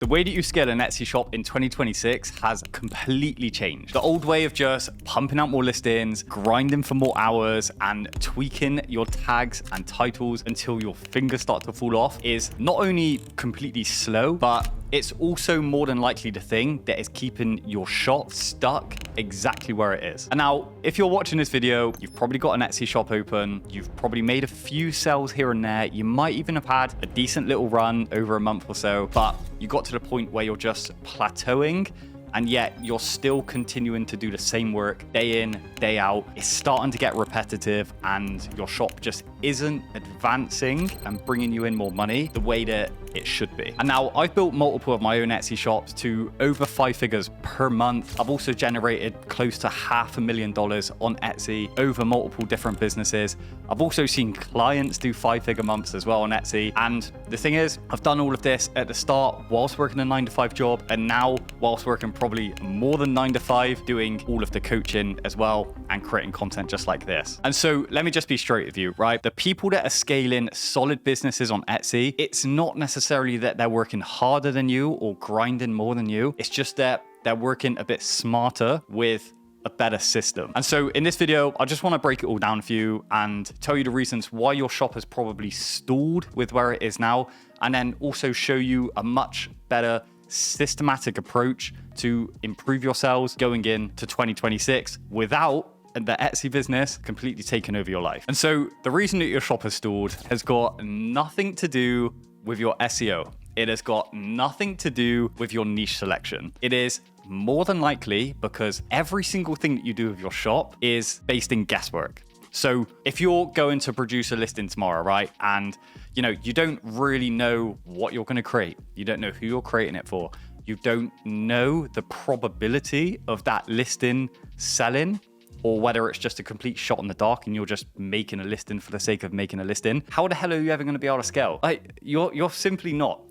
The way that you scale an Etsy shop in 2026 has completely changed. The old way of just pumping out more listings, grinding for more hours, and tweaking your tags and titles until your fingers start to fall off is not only completely slow, but it's also more than likely the thing that is keeping your shop stuck exactly where it is. And now, if you're watching this video, you've probably got an Etsy shop open, you've probably made a few sales here and there, you might even have had a decent little run over a month or so, but you got to the point where you're just plateauing, and yet you're still continuing to do the same work day in, day out. It's starting to get repetitive, and your shop just isn't advancing and bringing you in more money the way that it should be. And now I've built multiple of my own Etsy shops to over 5 figures per month. I've also generated close to $500,000 on Etsy over multiple different businesses. I've also seen clients do 5-figure months as well on Etsy. And the thing is, I've done all of this at the start whilst working a 9-to-5 job, and now whilst working probably more than 9 to 5, doing all of the coaching as well and creating content just like this. And so let me just be straight with you, right? The people that are scaling solid businesses on Etsy, it's not necessarily that they're working harder than you or grinding more than you. It's just that they're working a bit smarter with a better system. And so in this video, I just want to break it all down for you and tell you the reasons why your shop has probably stalled with where it is now, and then also show you a much better systematic approach to improve your sales going into 2026 without the Etsy business completely taking over your life. And so the reason that your shop has stalled has got nothing to do with your SEO. It has got nothing to do with your niche selection. It is more than likely because every single thing that you do with your shop is based in guesswork. So if you're going to produce a listing tomorrow, right? And you don't really know what you're going to create. You don't know who you're creating it for. You don't know the probability of that listing selling, or whether it's just a complete shot in the dark and you're just making a listing for the sake of making a listing. How the hell are you ever going to be able to scale? You're simply not.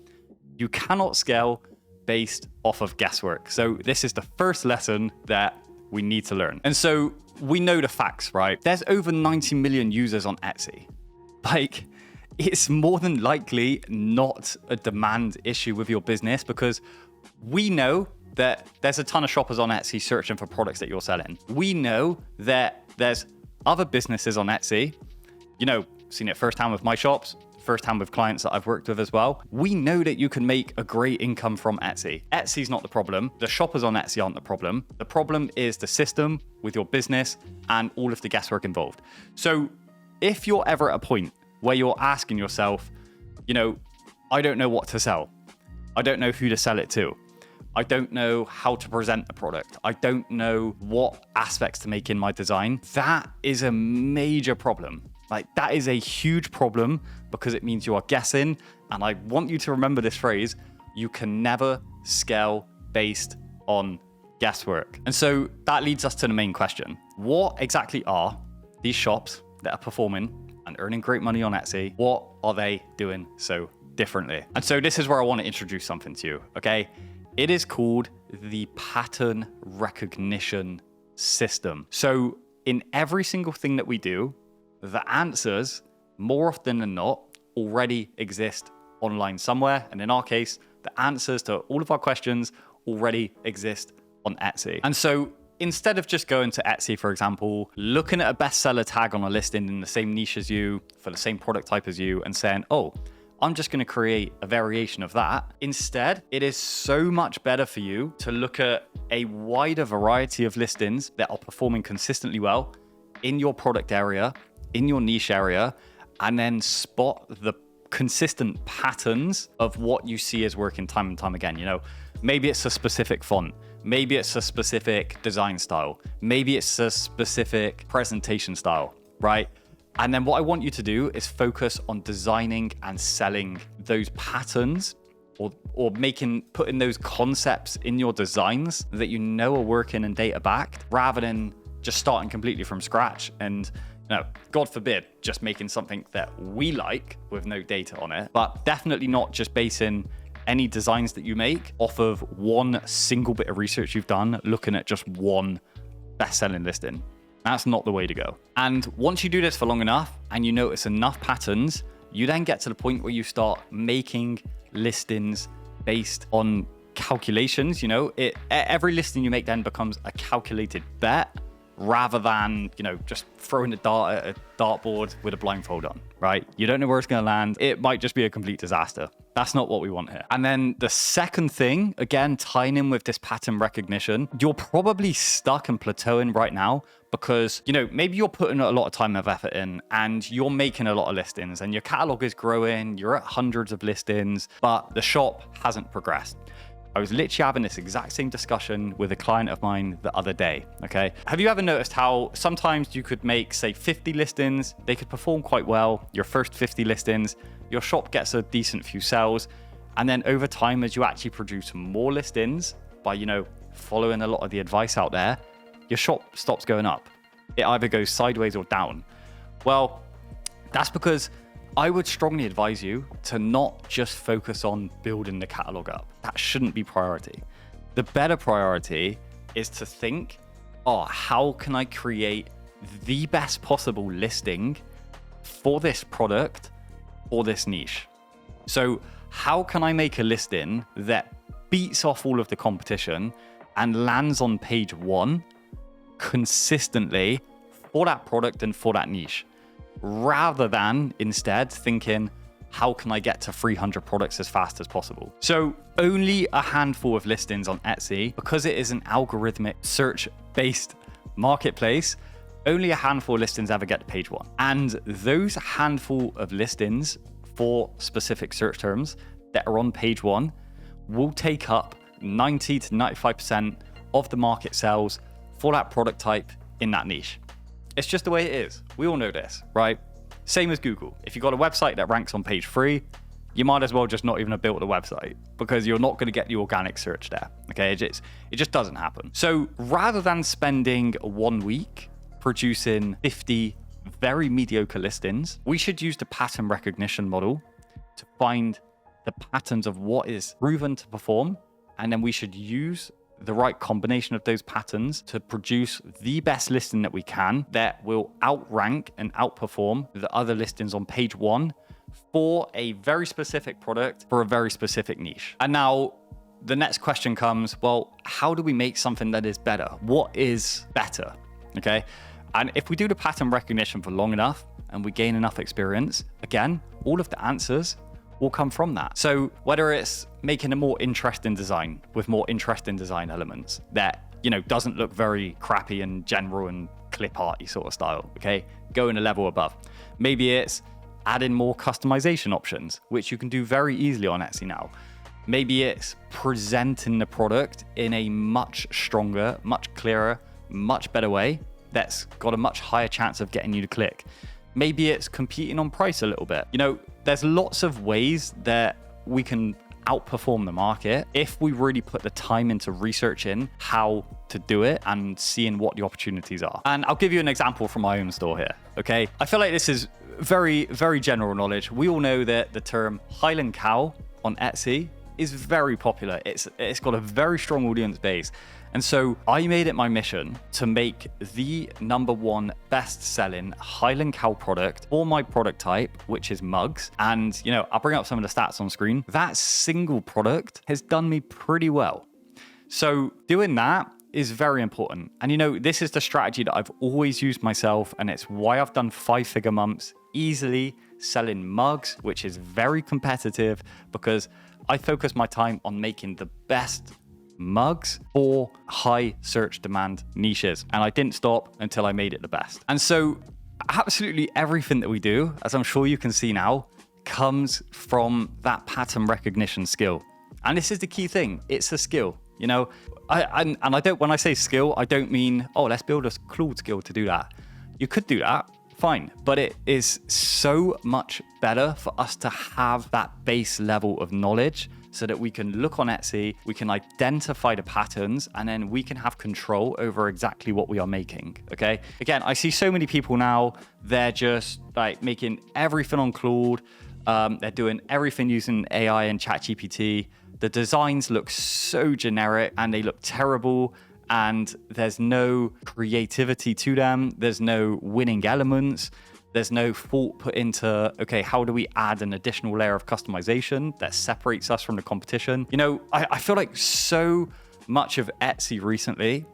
You cannot scale based off of guesswork. So this is the first lesson that we need to learn. And so we know the facts, right? There's over 90 million users on Etsy. It's more than likely not a demand issue with your business, because we know that there's a ton of shoppers on Etsy searching for products that you're selling. We know that there's other businesses on Etsy, seen it firsthand with my shops, firsthand with clients that I've worked with as well. We know that you can make a great income from Etsy. Etsy's not the problem. The shoppers on Etsy aren't the problem. The problem is the system with your business and all of the guesswork involved. So if you're ever at a point where you're asking yourself, I don't know what to sell. I don't know who to sell it to. I don't know how to present the product. I don't know what aspects to make in my design. That is a major problem. That is a huge problem, because it means you are guessing. And I want you to remember this phrase: you can never scale based on guesswork. And so that leads us to the main question. What exactly are these shops that are performing and earning great money on Etsy? What are they doing so differently? And so this is where I want to introduce something to you, okay? It is called the pattern recognition system. So in every single thing that we do, the answers, more often than not, already exist online somewhere. And in our case, the answers to all of our questions already exist on Etsy. And so instead of just going to Etsy, for example, looking at a bestseller tag on a listing in the same niche as you, for the same product type as you, and saying, oh, I'm just going to create a variation of that. Instead, it is so much better for you to look at a wider variety of listings that are performing consistently well in your product area, in your niche area, and then spot the consistent patterns of what you see is working time and time again. Maybe it's a specific font. Maybe it's a specific design style. Maybe it's a specific presentation style, right? And then what I want you to do is focus on designing and selling those patterns, or putting those concepts in your designs that are working and data backed, rather than just starting completely from scratch and, God forbid, just making something that we like with no data on it. But definitely not just basing any designs that you make off of one single bit of research you've done, looking at just one best-selling listing. That's not the way to go. And once you do this for long enough and you notice enough patterns, you then get to the point where you start making listings based on calculations. Every listing you make then becomes a calculated bet rather than, just throwing a dart at a dartboard with a blindfold on, right? You don't know where it's going to land. It might just be a complete disaster. That's not what we want here. And then the second thing, again, tying in with this pattern recognition, you're probably stuck and plateauing right now because, maybe you're putting a lot of time and effort in and you're making a lot of listings and your catalog is growing, you're at hundreds of listings, but the shop hasn't progressed. I was literally having this exact same discussion with a client of mine the other day, okay? Have you ever noticed how sometimes you could make, say, 50 listings, they could perform quite well, your first 50 listings, your shop gets a decent few sales, and then over time, as you actually produce more listings by, following a lot of the advice out there, your shop stops going up. It either goes sideways or down. Well, that's because I would strongly advise you to not just focus on building the catalog up. That shouldn't be priority. The better priority is to think, how can I create the best possible listing for this product or this niche? So how can I make a listing that beats off all of the competition and lands on page 1 consistently for that product and for that niche? Rather than instead thinking, how can I get to 300 products as fast as possible? So only a handful of listings on Etsy, because it is an algorithmic search-based marketplace, only a handful of listings ever get to page 1. And those handful of listings for specific search terms that are on page 1 will take up 90 to 95% of the market sales for that product type in that niche. It's just the way it is. We all know this, right? Same as Google. If you've got a website that ranks on page 3, you might as well just not even have built a website because you're not going to get the organic search there. Okay, it just doesn't happen. So rather than spending 1 week producing 50 very mediocre listings, we should use the pattern recognition model to find the patterns of what is proven to perform, and then we should use the right combination of those patterns to produce the best listing that we can that will outrank and outperform the other listings on page 1 for a very specific product for a very specific niche. And now the next question comes, well, how do we make something that is better? What is better? Okay. And if we do the pattern recognition for long enough and we gain enough experience, again, all of the answers will come from that. So whether it's making a more interesting design with more interesting design elements that, doesn't look very crappy and general and clip arty sort of style, okay? Going a level above. Maybe it's adding more customization options, which you can do very easily on Etsy now. Maybe it's presenting the product in a much stronger, much clearer, much better way that's got a much higher chance of getting you to click. Maybe it's competing on price a little bit. There's lots of ways that we can outperform the market if we really put the time into researching how to do it and seeing what the opportunities are. And I'll give you an example from my own store here, okay? I feel like this is very, very general knowledge. We all know that the term highland cow on Etsy is very popular. It's got a very strong audience base. And so I made it my mission to make the #1 best-selling highland cow product for my product type, which is mugs. And, I'll bring up some of the stats on screen. That single product has done me pretty well. So doing that is very important. And, this is the strategy that I've always used myself. And it's why I've done 5-figure months easily selling mugs, which is very competitive because I focus my time on making the best mugs for high search demand niches. And I didn't stop until I made it the best. And so absolutely everything that we do, as I'm sure you can see now, comes from that pattern recognition skill. And this is the key thing. It's a skill. When I say skill, I don't mean, let's build a Claude skill to do that. You could do that, fine. But it is so much better for us to have that base level of knowledge so that we can look on Etsy, we can identify the patterns, and then we can have control over exactly what we are making, okay? Again, I see so many people now, they're just making everything on Claude. They're doing everything using AI and ChatGPT. The designs look so generic and they look terrible, and there's no creativity to them. There's no winning elements. There's no thought put into, okay, how do we add an additional layer of customization that separates us from the competition? You know, I feel like so much of Etsy recently,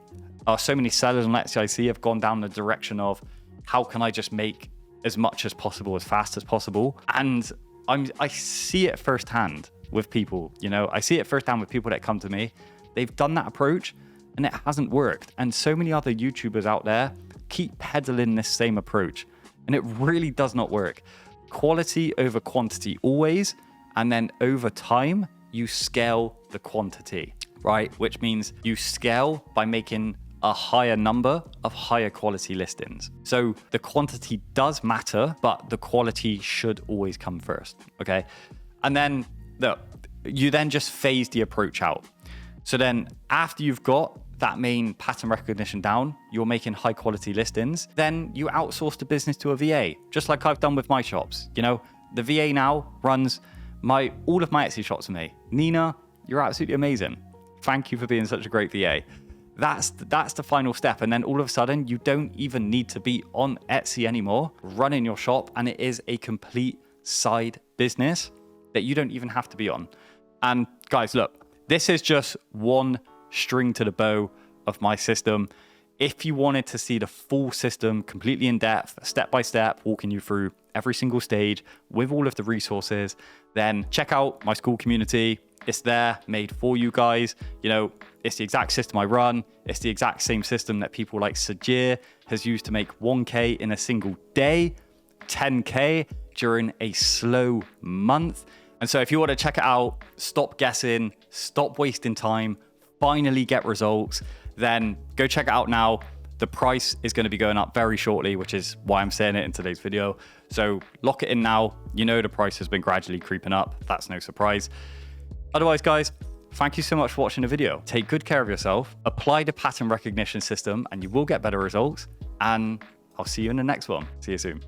so many sellers on Etsy I see have gone down the direction of how can I just make as much as possible, as fast as possible? And I see it firsthand with people, you know, I see it firsthand with people that come to me. They've done that approach and it hasn't worked. And so many other YouTubers out there keep peddling this same approach. And it really does not work. Quality over quantity always. And then over time, you scale the quantity, right? Which means you scale by making a higher number of higher quality listings. So the quantity does matter, but the quality should always come first, okay? And then look, you then just phase the approach out. So then after you've got that main pattern recognition down, you're making high quality listings, then you outsource the business to a VA, just like I've done with my shops. You know, the VA now runs all of my Etsy shops for me. Nina, you're absolutely amazing. Thank you for being such a great VA. That's the final step. And then all of a sudden, you don't even need to be on Etsy anymore, running your shop, and it is a complete side business that you don't even have to be on. And guys, look, this is just one string to the bow of my system. If you wanted to see the full system completely in depth, step by step, walking you through every single stage with all of the resources, then check out my school community. It's there, made for you guys. You know, it's the exact system I run. It's the exact same system that people like Sajir has used to make 1K in a single day, 10K during a slow month. And so if you want to check it out, stop guessing, stop wasting time, finally get results, then go check it out now. The price is going to be going up very shortly, which is why I'm saying it in today's video. So lock it in now. You know the price has been gradually creeping up. That's no surprise. Otherwise, guys, thank you so much for watching the video. Take good care of yourself, apply the pattern recognition system, and you will get better results. And I'll see you in the next one. See you soon.